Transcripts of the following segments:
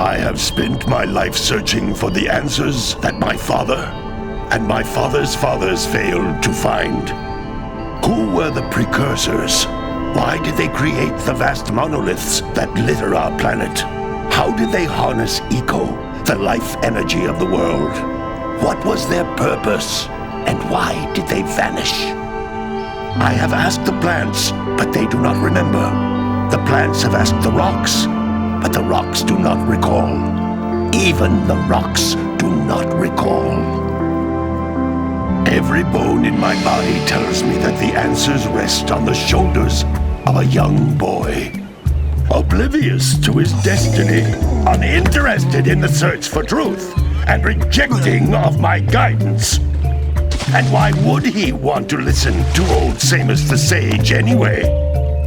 I have spent my life searching for the answers that my father and my father's fathers failed to find. Who were the Precursors? Why did they create the vast monoliths that litter our planet? How did they harness eco, the life energy of the world? What was their purpose, and why did they vanish? I have asked the plants, but they do not remember. The plants have asked the rocks, but the rocks do not recall. Even the rocks do not recall. Every bone in my body tells me that the answers rest on the shoulders of a young boy. Oblivious to his destiny, uninterested in the search for truth, and rejecting of my guidance. And why would he want to listen to old Samus the Sage anyway?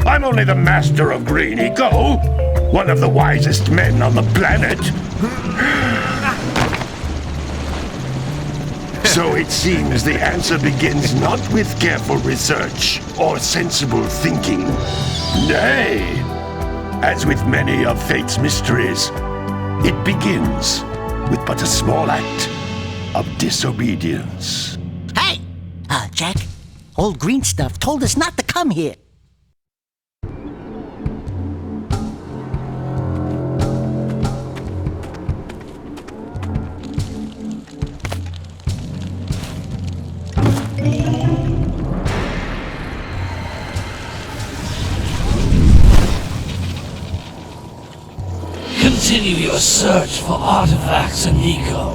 I'm only the master of green eco, one of the wisest men on the planet. So it seems the answer begins not with careful research or sensible thinking. Nay, as with many of fate's mysteries, it begins with but a small act of disobedience. Hey! Jack, old green stuff told us not to come here. Continue your search for artifacts and eco.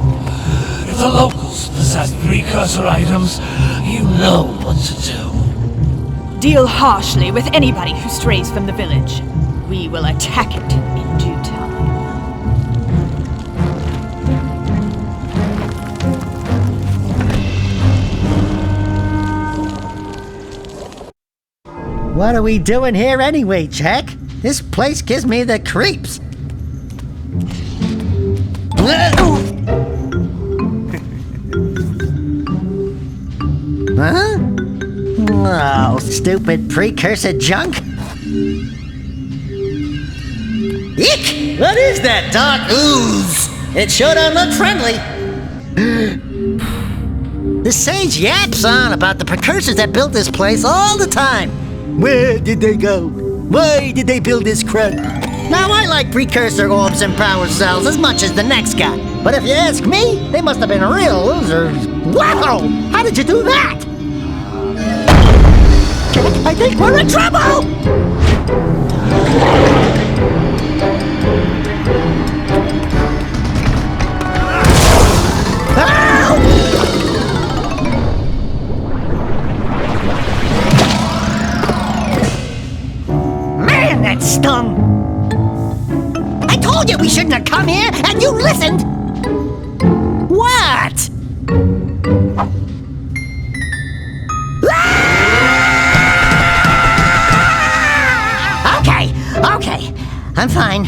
If the locals possess precursor items, you know what to do. Deal harshly with anybody who strays from the village. We will attack it in due time. What are we doing here anyway, Jack? This place gives me the creeps. Huh? Oh, stupid precursor junk. Eek! What is that dark ooze? It sure don't look friendly. The sage yaps on about the precursors that built this place all the time. Where did they go? Why did they build this crud? Now, I like precursor orbs and power cells as much as the next guy. But if you ask me, they must have been real losers. Wow! How did you do that? Jack, I think we're in trouble! Man, that stung! I told you we shouldn't have come here, and you listened! What? Okay. I'm fine.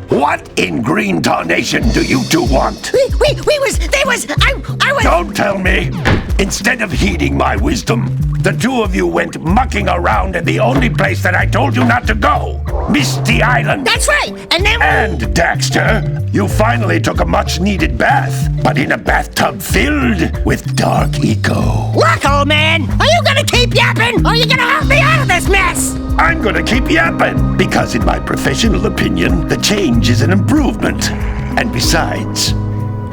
What in green tarnation do you two want? I was... Don't tell me! Instead of heeding my wisdom, the two of you went mucking around in the only place that I told you not to go! Misty Island! That's right! And then... And, Daxter, you finally took a much-needed bath, but in a bathtub filled with dark eco. Look, old man! Are you gonna keep yapping, or are you gonna help me out of this mess? I'm gonna keep yapping, because in my professional opinion, the change is an improvement. And besides,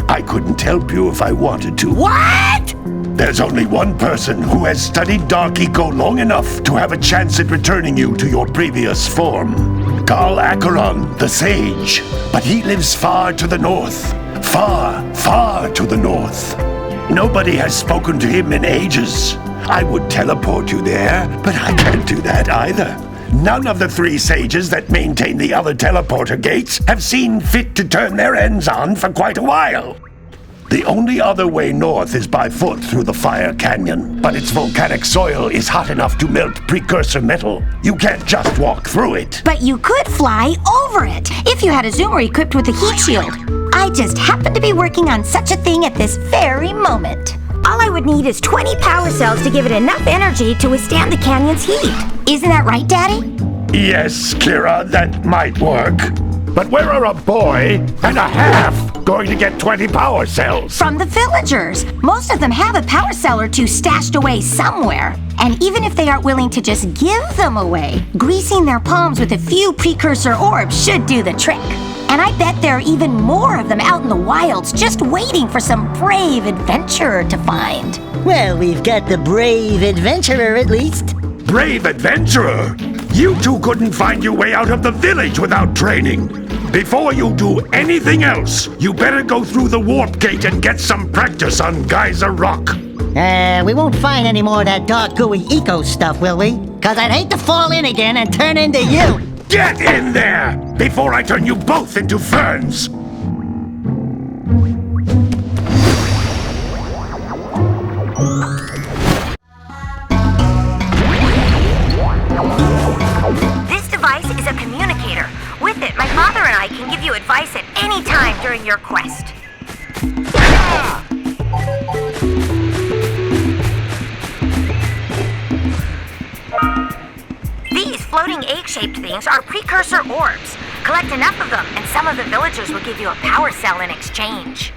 I couldn't help you if I wanted to. What? There's only one person who has studied Dark Eco long enough to have a chance at returning you to your previous form. Carl Acheron, the Sage. But he lives far to the north. Far to the north. Nobody has spoken to him in ages. I would teleport you there, but I can't do that either. None of the three sages that maintain the other teleporter gates have seen fit to turn their ends on for quite a while. The only other way north is by foot through the Fire Canyon, but its volcanic soil is hot enough to melt precursor metal. You can't just walk through it. But you could fly over it, if you had a zoomer equipped with a heat shield. I I just happen to be working on such a thing at this very moment. All I would need is 20 power cells to give it enough energy to withstand the canyon's heat. Isn't that right, Daddy? Yes, Kira, that might work. But where are a boy and a half going to get 20 power cells? From the villagers. Most of them have a power cell or two stashed away somewhere. And even if they aren't willing to just give them away, greasing their palms with a few precursor orbs should do the trick. And I bet there are even more of them out in the wilds just waiting for some brave adventurer to find. Well, we've got the brave adventurer at least. Brave adventurer? You two couldn't find your way out of the village without training. Before you do anything else, you better go through the warp gate and get some practice on Geyser Rock. We won't find any more of that dark gooey eco stuff, will we? 'Cause I'd hate to fall in again and turn into you. Get in there before I turn you both into ferns. This device is a communicator. With it, my father and I can give you advice at any time during your quest. These floating egg-shaped things are precursor orbs. Collect enough of them, and some of the villagers will give you a power cell in exchange.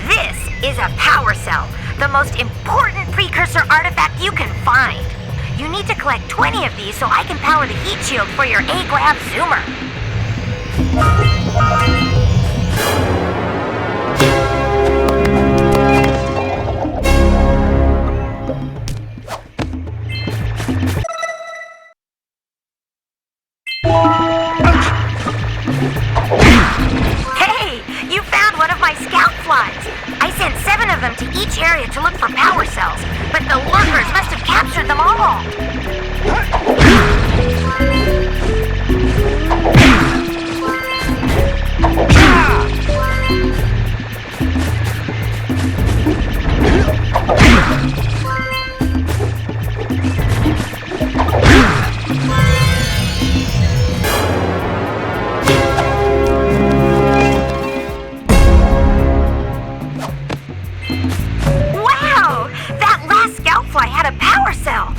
This is a power cell, the most important precursor artifact you can find. You need to collect 20 of these so I can power the heat shield for your A-Glab Zoomer. Hey, you found one of my scout flies. I sent 7 of them to each area to look for power cells, but the lurkers must have captured them all. Wow! That last scout fly had a power cell.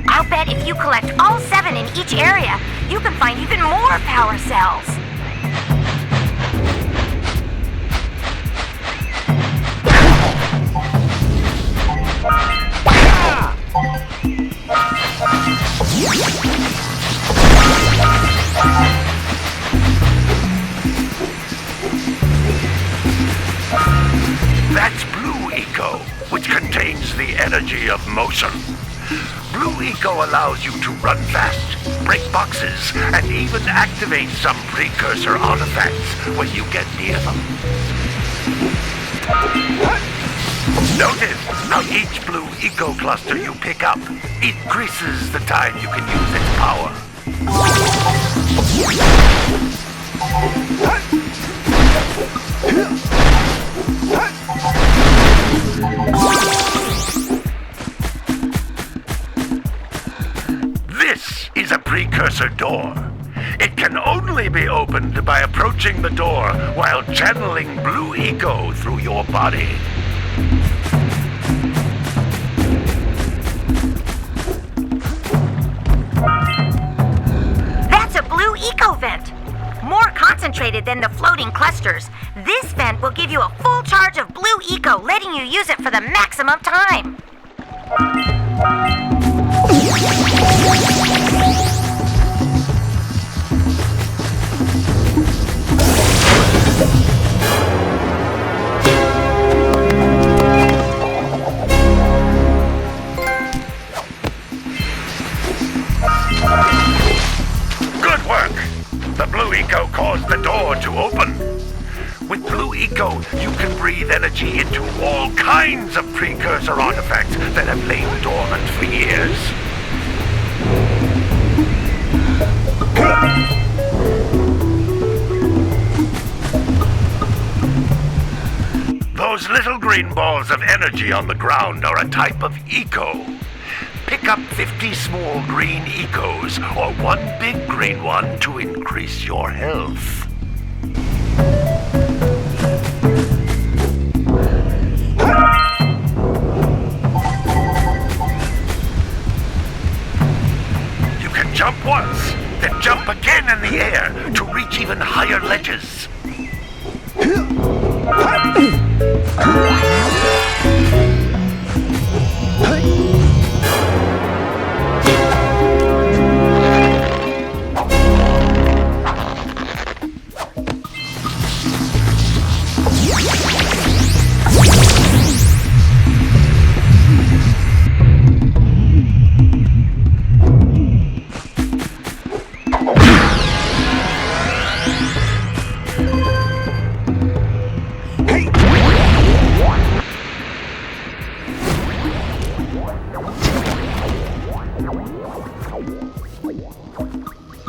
I'll bet if you collect all 7 in each area, you can find even more power cells. That's Blue Eco, which contains the energy of motion. Blue Eco allows you to run fast, break boxes, and even activate some precursor artifacts when you get near them. Notice how each Blue Eco cluster you pick up increases the time you can use its power. This is a precursor door. It can only be opened by approaching the door while channeling Blue Eco through your body. That's a Blue Eco vent. More concentrated than the floating clusters. This vent will give you a full charge of Blue Eco, letting you use it for the maximum time. Good work! The Blue Eco caused the door to open. With Blue Eco, you can breathe energy into all kinds of precursor artifacts that have lain dormant for years. Those little green balls of energy on the ground are a type of eco. Pick up 50 small green ecos or one big green one to increase your health. You can jump once, then jump again in the air to reach even higher ledges.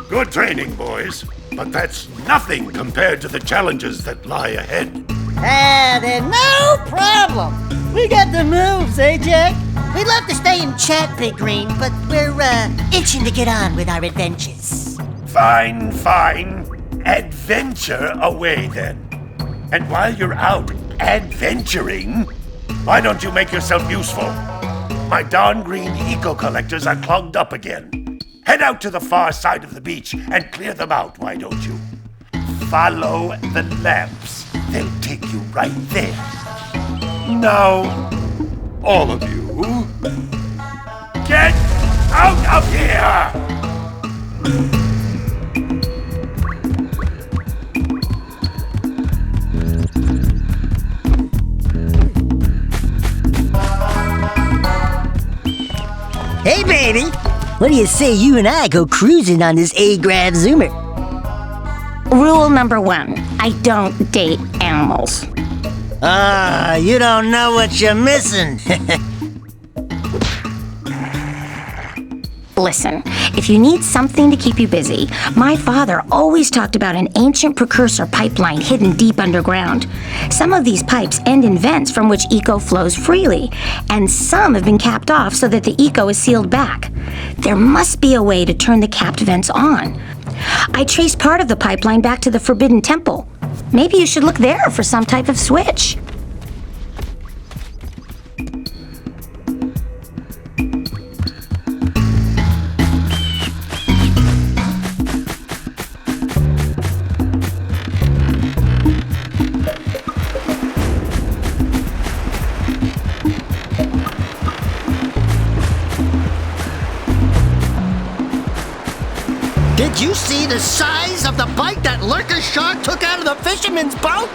Good training, boys, but that's nothing compared to the challenges that lie ahead. Then no problem. We got the moves, eh, Jack? We'd love to stay and chat, Big Green, but we're, itching to get on with our adventures. Fine. Adventure away, then. And while you're out adventuring, why don't you make yourself useful? My darn green eco-collectors are clogged up again. Head out to the far side of the beach and clear them out, why don't you? Follow the lamps. They'll take you right there. Now, all of you, get out of here! Hey, baby! What do you say you and I go cruising on this A-Grav Zoomer? Rule number 1, I don't date animals. You don't know what you're missing. Listen, if you need something to keep you busy, my father always talked about an ancient precursor pipeline hidden deep underground. Some of these pipes end in vents from which eco flows freely, and some have been capped off so that the eco is sealed back. There must be a way to turn the capped vents on. I traced part of the pipeline back to the Forbidden Temple. Maybe you should look there for some type of switch. Did you see the size of the bite that lurker shark took out of the fisherman's boat?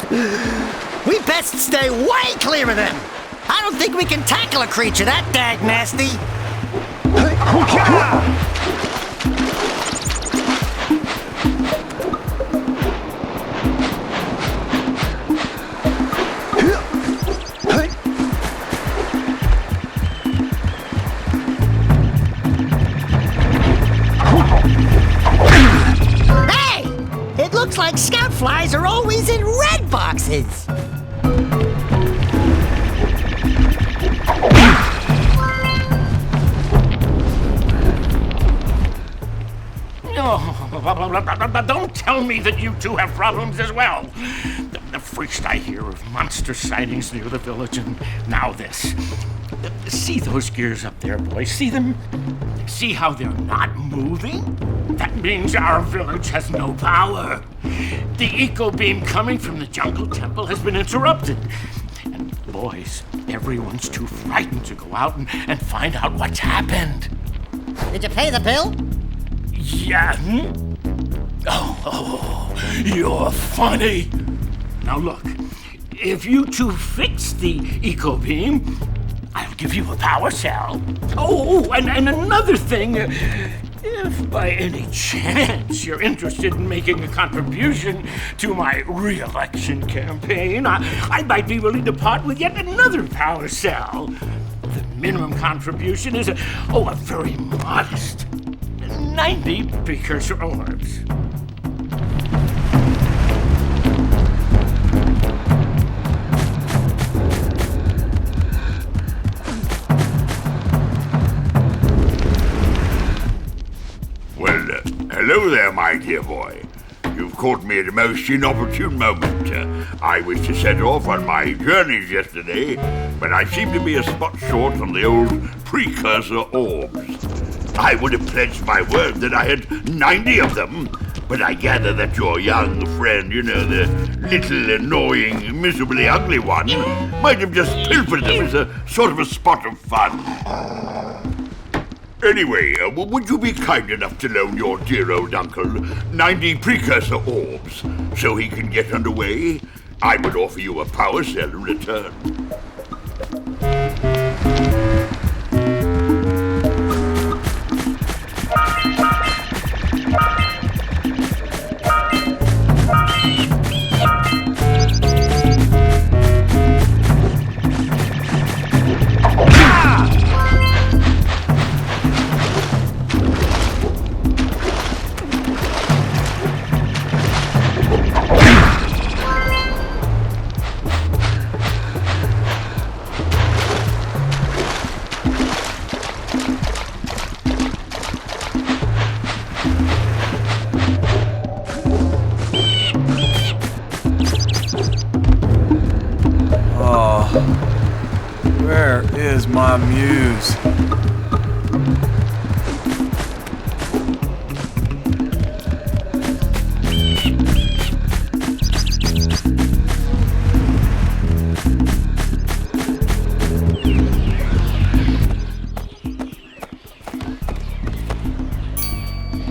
We best stay way clear of them. I don't think we can tackle a creature that dag nasty. Looks like scout flies are always in red boxes. Don't tell me that you two have problems as well. The first I hear of monster sightings near the village, and now this. See those gears up there, boys? See them? See how they're not moving? That means our village has no power. The eco beam coming from the jungle temple has been interrupted. And boys, everyone's too frightened to go out and find out what's happened. Did you pay the bill? Yeah. Oh, you're funny. Now look, if you two fix the eco beam, I'll give you a power cell. Oh, and another thing, if by any chance you're interested in making a contribution to my re-election campaign, I might be willing to part with yet another power cell. The minimum contribution is a very modest 90 precursor orbs. Hello there, my dear boy. You've caught me at a most inopportune moment. I was to set off on my journeys yesterday, but I seem to be a spot short on the old Precursor orbs. I would have pledged my word that I had 90 of them, but I gather that your young friend, you know, the little annoying, miserably ugly one, might have just pilfered them as a sort of a spot of fun. Anyway, would you be kind enough to loan your dear old uncle 90 Precursor orbs so he can get underway? I would offer you a power cell in return. Where is my muse?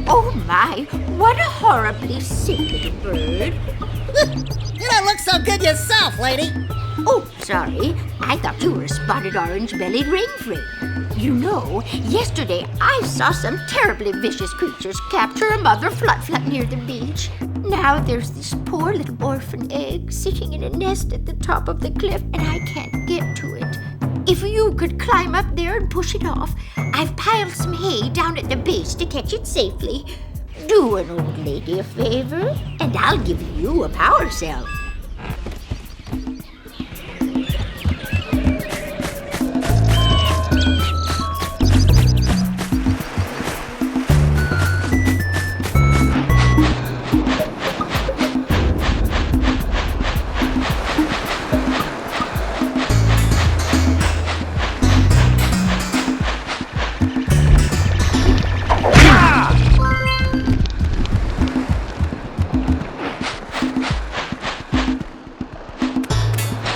Oh my, what a horribly sick little bird. You don't look so good yourself, lady. Oh, sorry. I thought you were a spotted orange-bellied rainframe. You know, yesterday I saw some terribly vicious creatures capture a mother flut-flut near the beach. Now there's this poor little orphan egg sitting in a nest at the top of the cliff, and I can't get to it. If you could climb up there and push it off, I've piled some hay down at the base to catch it safely. Do an old lady a favor, and I'll give you a power cell.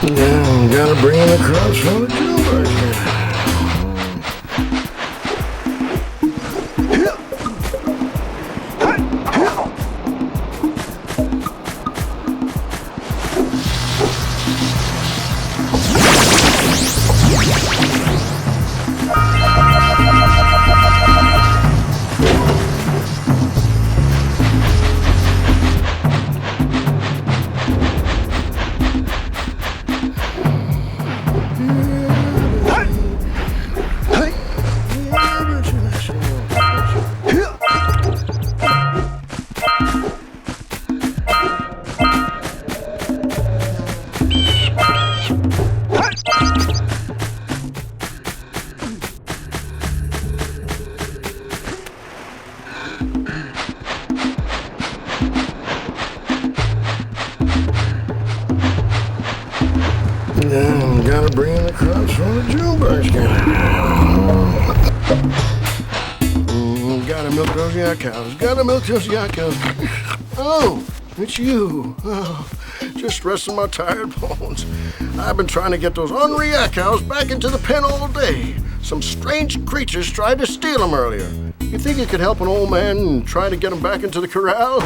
Now, gotta bring him across from the jailbird. Now, gotta bring him across from the jailbird. Gotta milk those yak cows. Gotta milk those yak cows. Oh, it's you. Oh, just resting my tired bones. I've been trying to get those ornery yak cows back into the pen all day. Some strange creatures tried to steal them earlier. You think you could help an old man and try to get them back into the corral?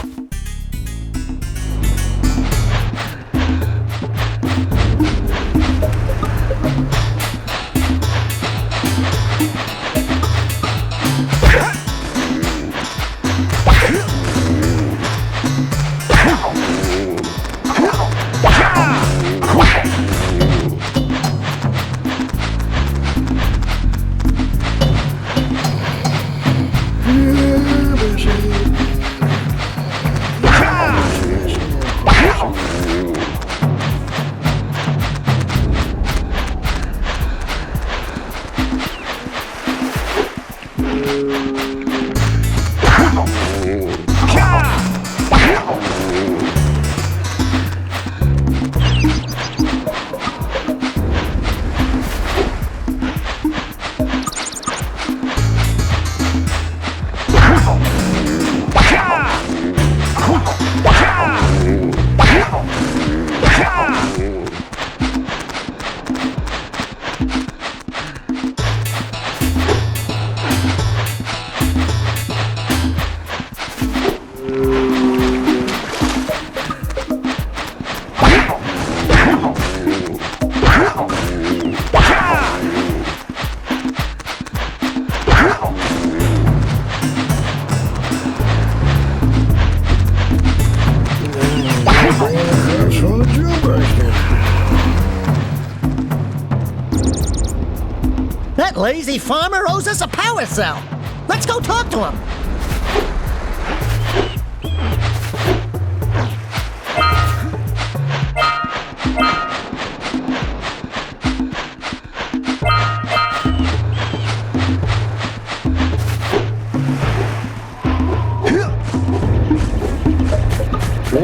That lazy farmer owes us a power cell. Let's go talk to him.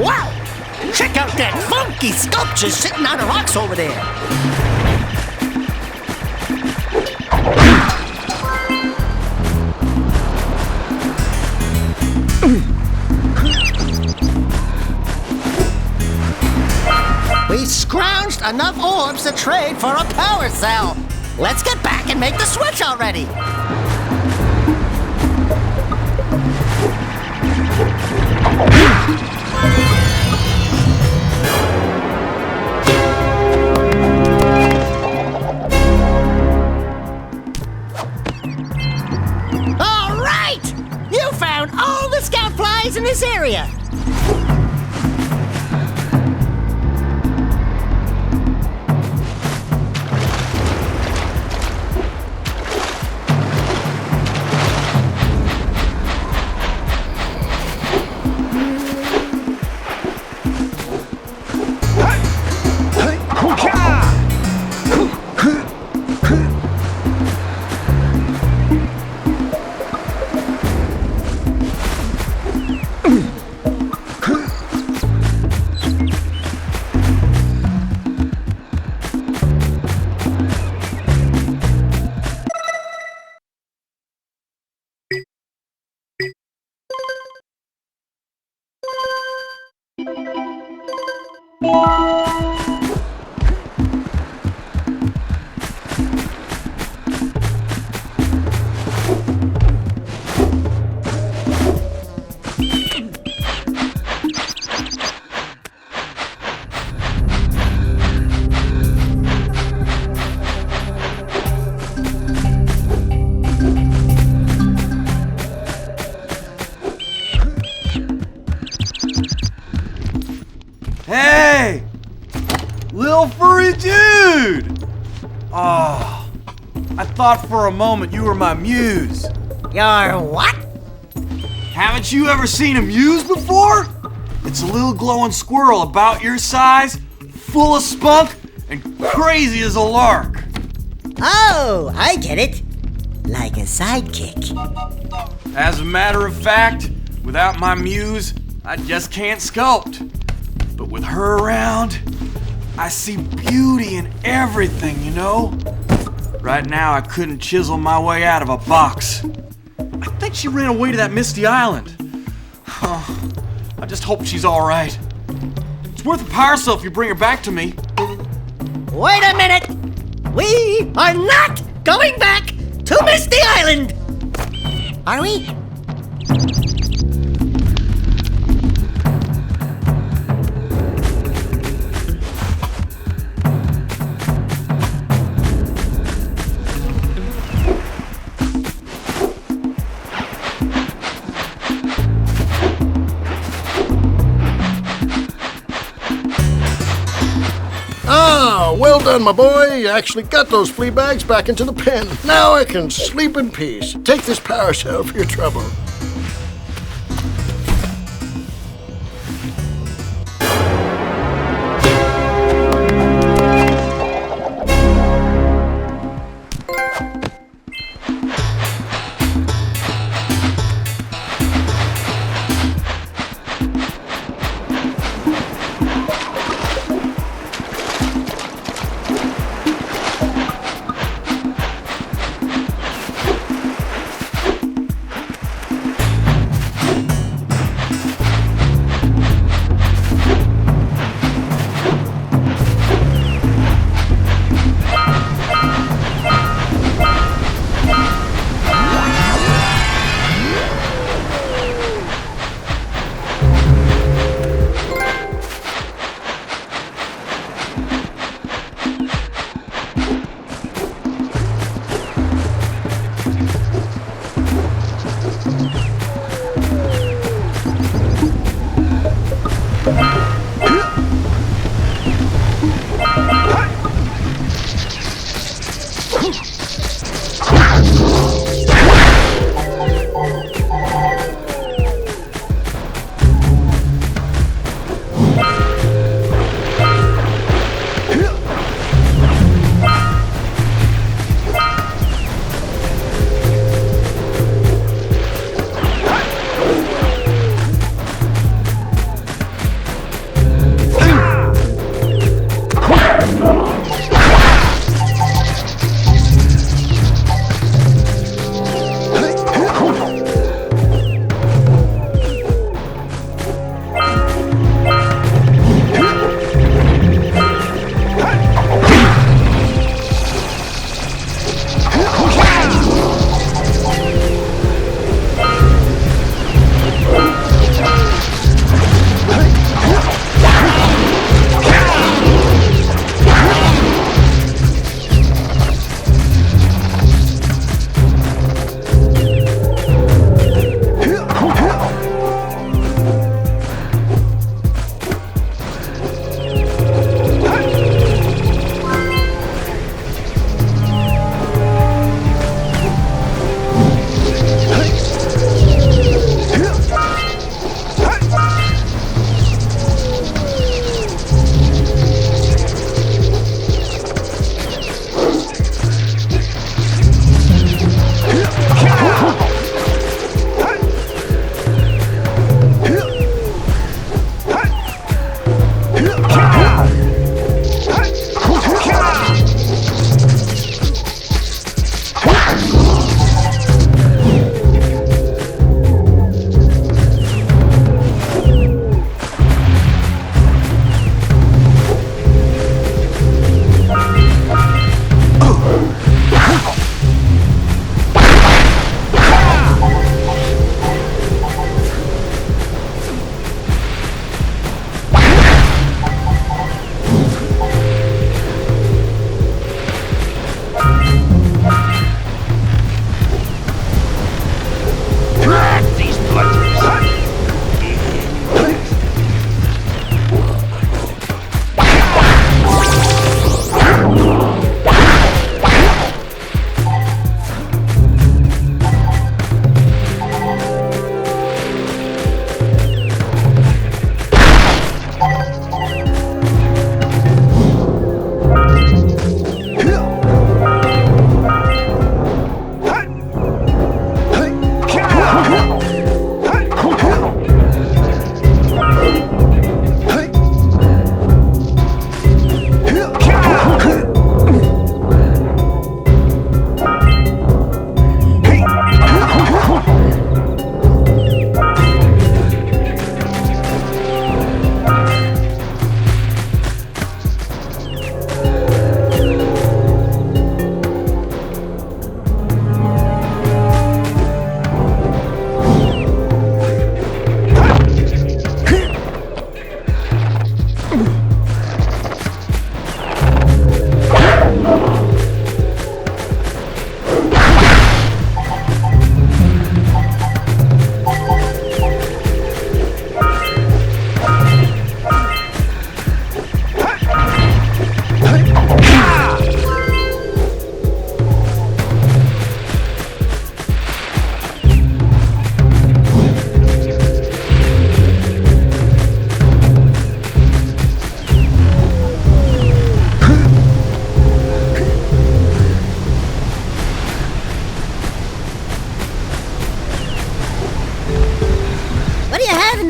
Wow! Check out that funky sculpture sitting on the rocks over there. We scrounged enough orbs to trade for a power cell. Let's get back and make the switch already. All right! You found all the scout flies in this area. Hey! Lil furry dude! Oh, I thought for a moment you were my muse. Your what? Haven't you ever seen a muse before? It's a little glowing squirrel about your size, full of spunk, and crazy as a lark. Oh, I get it. Like a sidekick. As a matter of fact, without my muse, I just can't sculpt. But with her around, I see beauty in everything, you know? Right now, I couldn't chisel my way out of a box. I think she ran away to that misty island. I just hope she's all right. It's worth a power cell if you bring her back to me. Wait a minute! We are not going back to Misty Island! Are we? Ah, well done, my boy. You actually got those flea bags back into the pen. Now I can sleep in peace. Take this power cell for your trouble.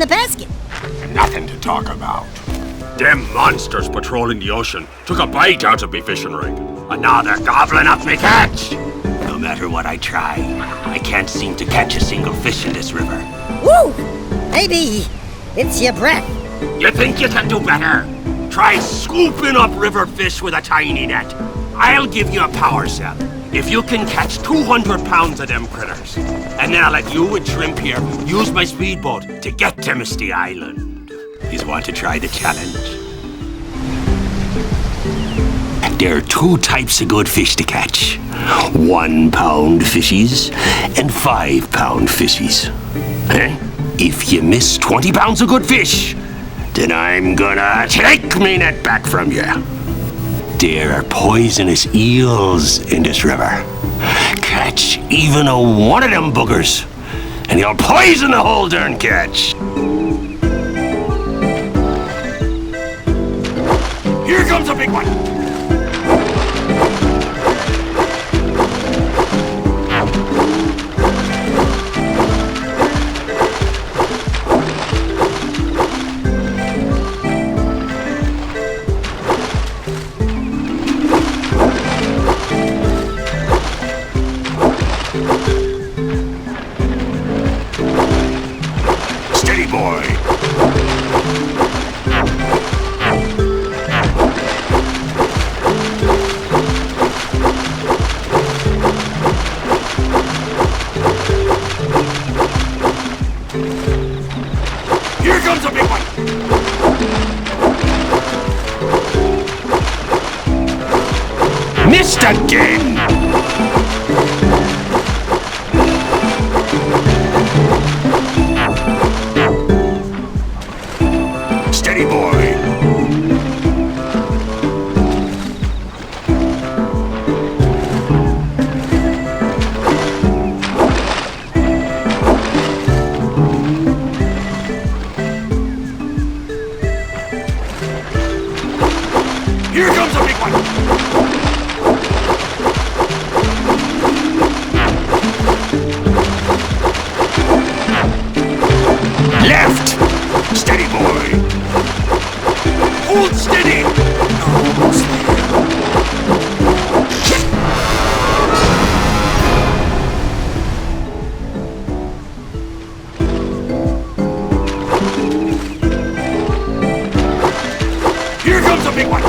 the basket. Nothing to talk about. Them monsters patrolling the ocean took a bite out of me fishing rig. And now they're gobbling up me catch. No matter what I try, I can't seem to catch a single fish in this river. Woo! Maybe it's your breath. You think you can do better? Try scooping up river fish with a tiny net. I'll give you a power cell if you can catch 200 pounds of them critters. And then I'll let you and Shrimp here use my speedboat to get to Misty Island. You want to try the challenge? There are two types of good fish to catch. 1 pound fishies and 5 pound fishies. If you miss 20 pounds of good fish, then I'm gonna take me net back from you. There are poisonous eels in this river. Catch even one of them boogers, and you'll poison the whole darn catch. Here comes a big one. Steady, boy. Here comes a big one. Missed again. Steady, boy. Here comes a big one. Left. Steady, boy. Hold steady. Almost there. Here comes a big one.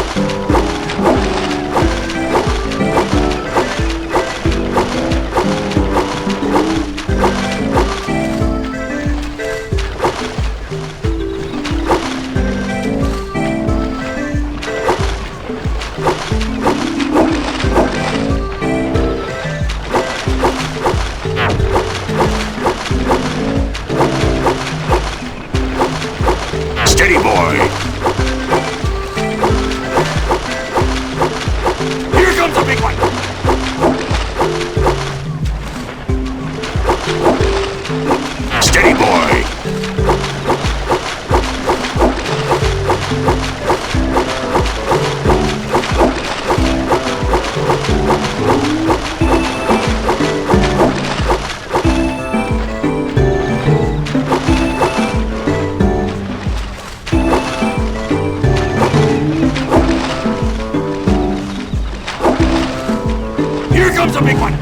Steady, boy. Here comes a big one. Steady, boy. Here comes a big one.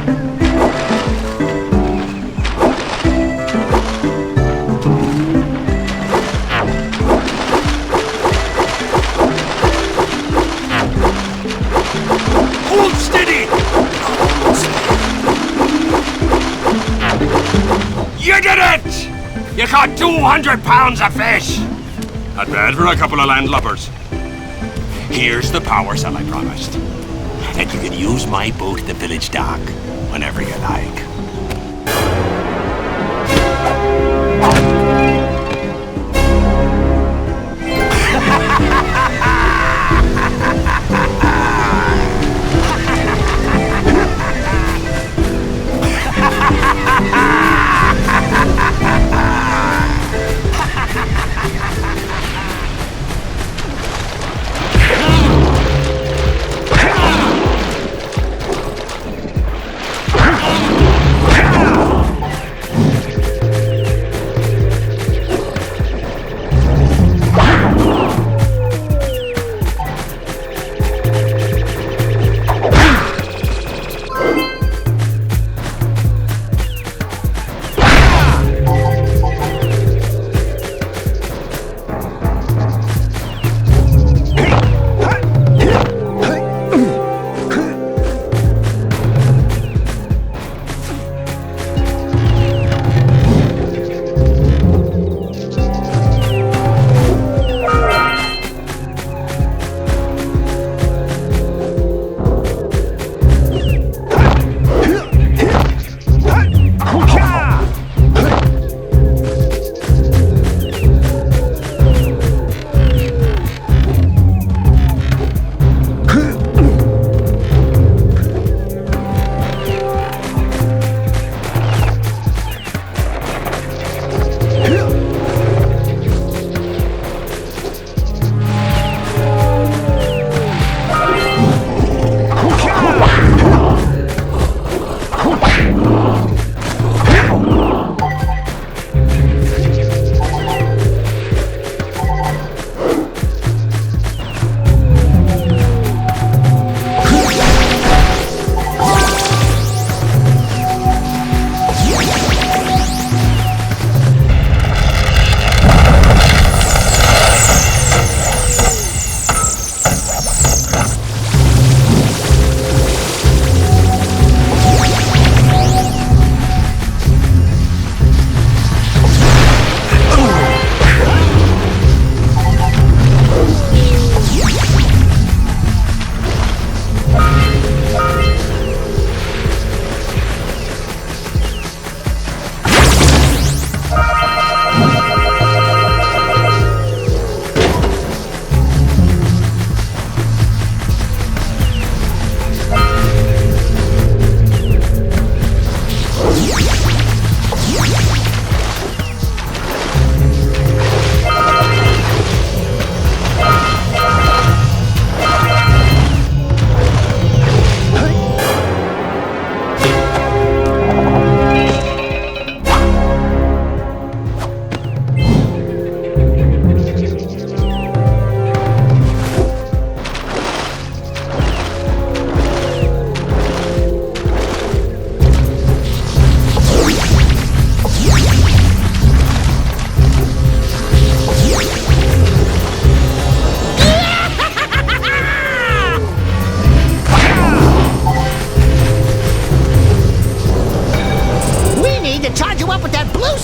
Hold steady. You did it! You caught 200 pounds of fish. Not bad for a couple of landlubbers. Here's the power cell I promised. And you can use my boat at the village dock whenever you like.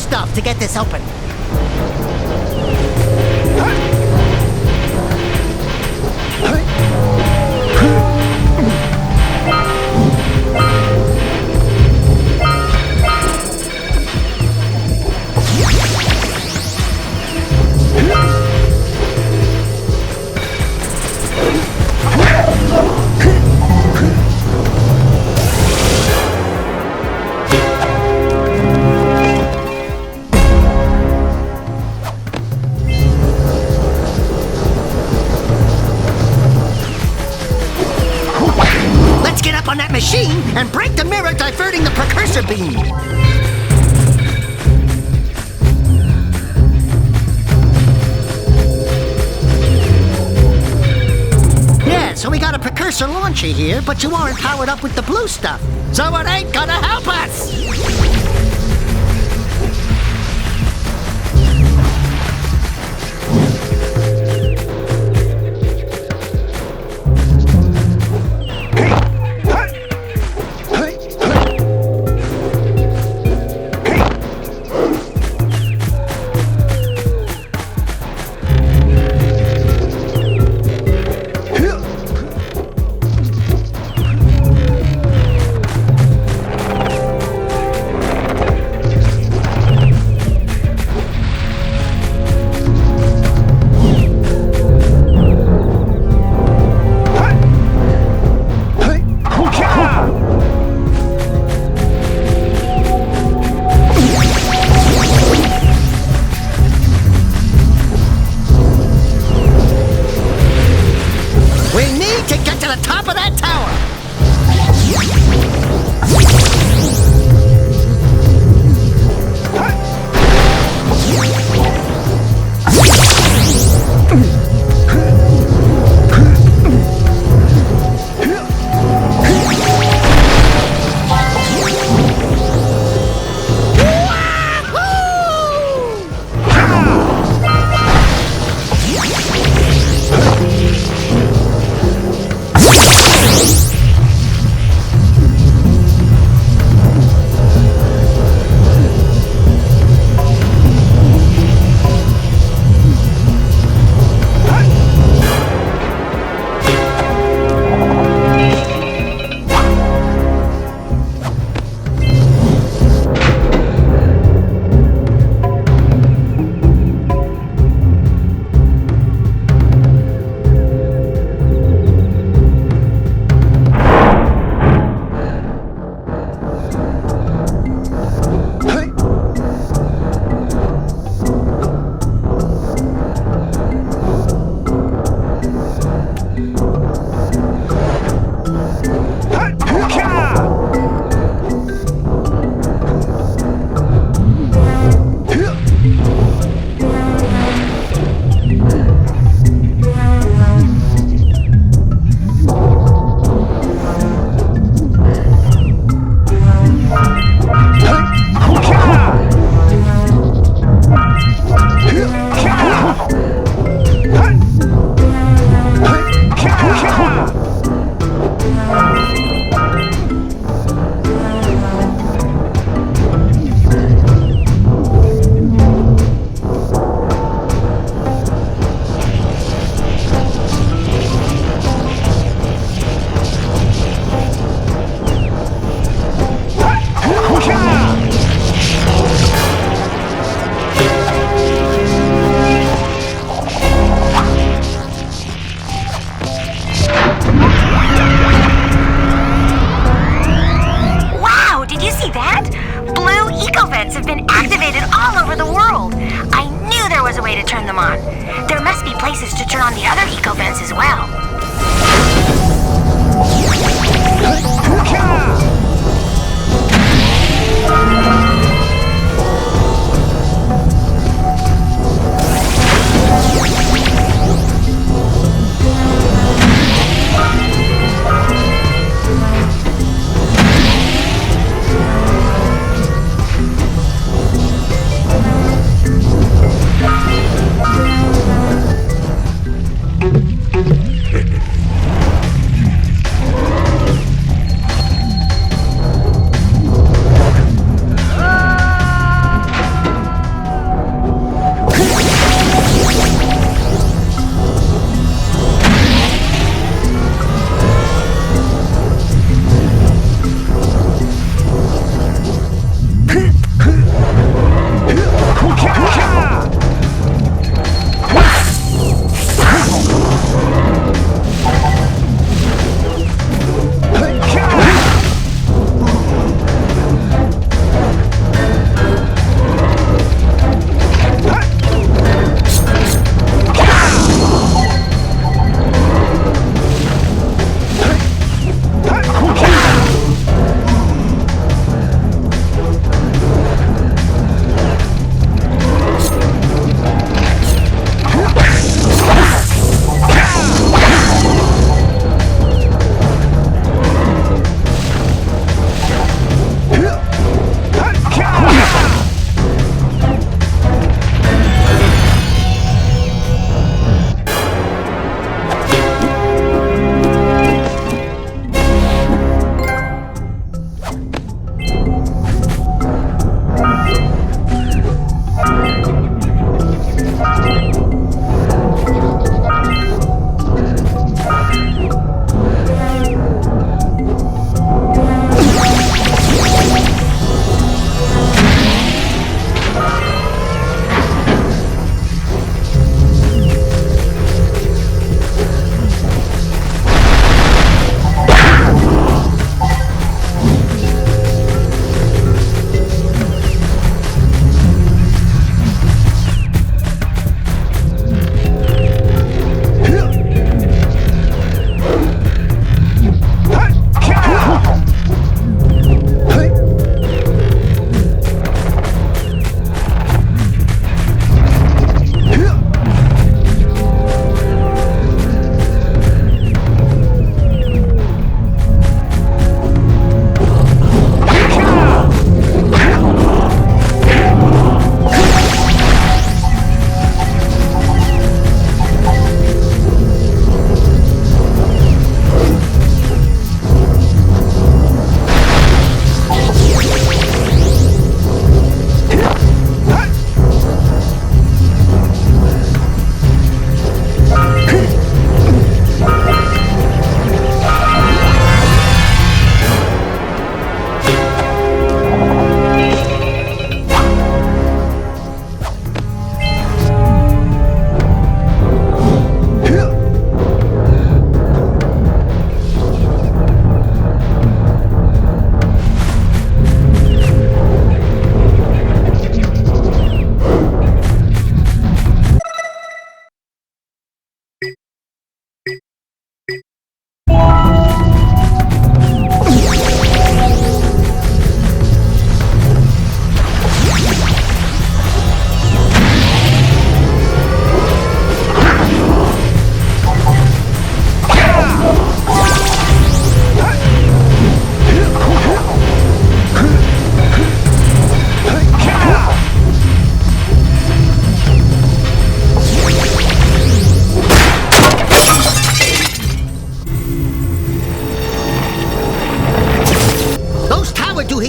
stuff to get this open. On that machine and break the mirror diverting the Precursor beam. Yeah, so we got a Precursor launcher here, but you aren't powered up with the blue stuff, so it ain't gonna help us!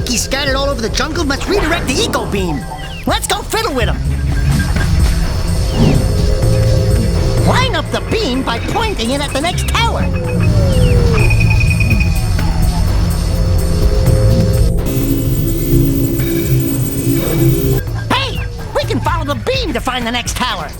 monkeys scattered all over the jungle must redirect the eco beam. Let's go fiddle with them. Line up the beam by pointing it at the next tower. Hey, we can follow the beam to find the next tower.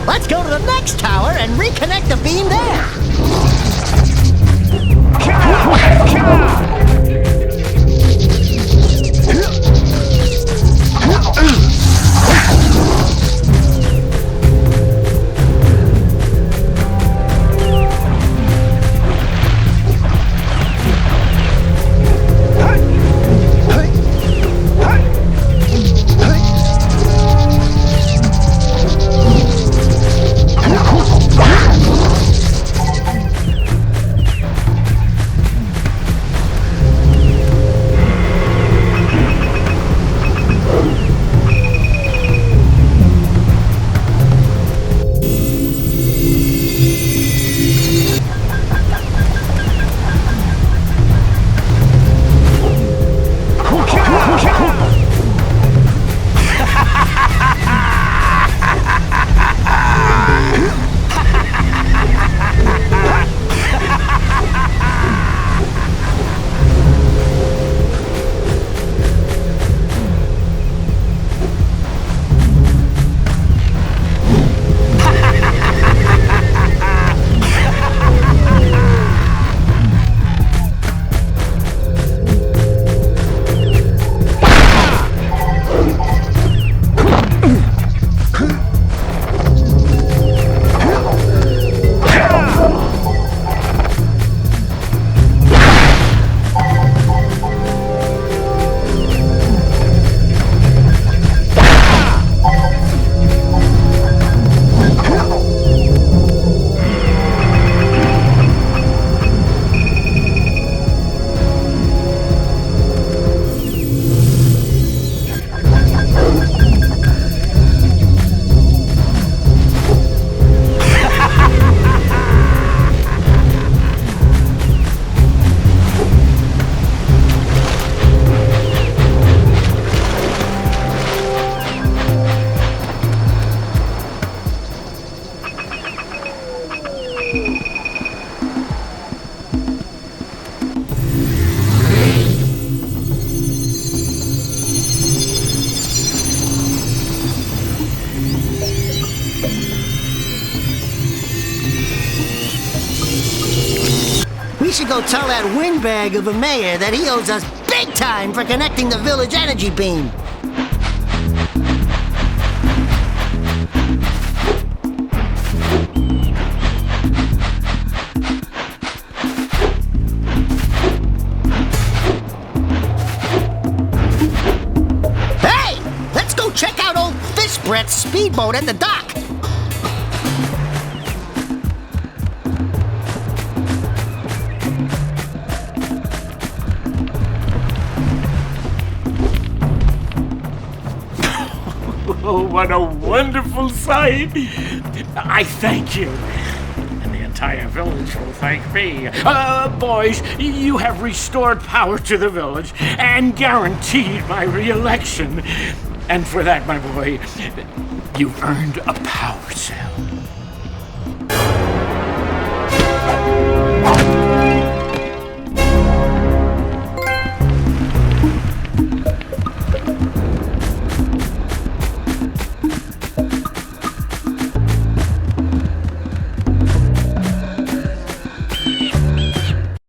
Let's go to the next tower and reconnect the beam there. We should go tell that windbag of a mayor that he owes us big time for connecting the village energy beam. Hey! Let's go check out old Fish Brett's speedboat at the dock. Oh, what a wonderful sight! I thank you. And the entire village will thank me. Boys, you have restored power to the village and guaranteed my re-election. And for that, my boy, you've earned a power cell.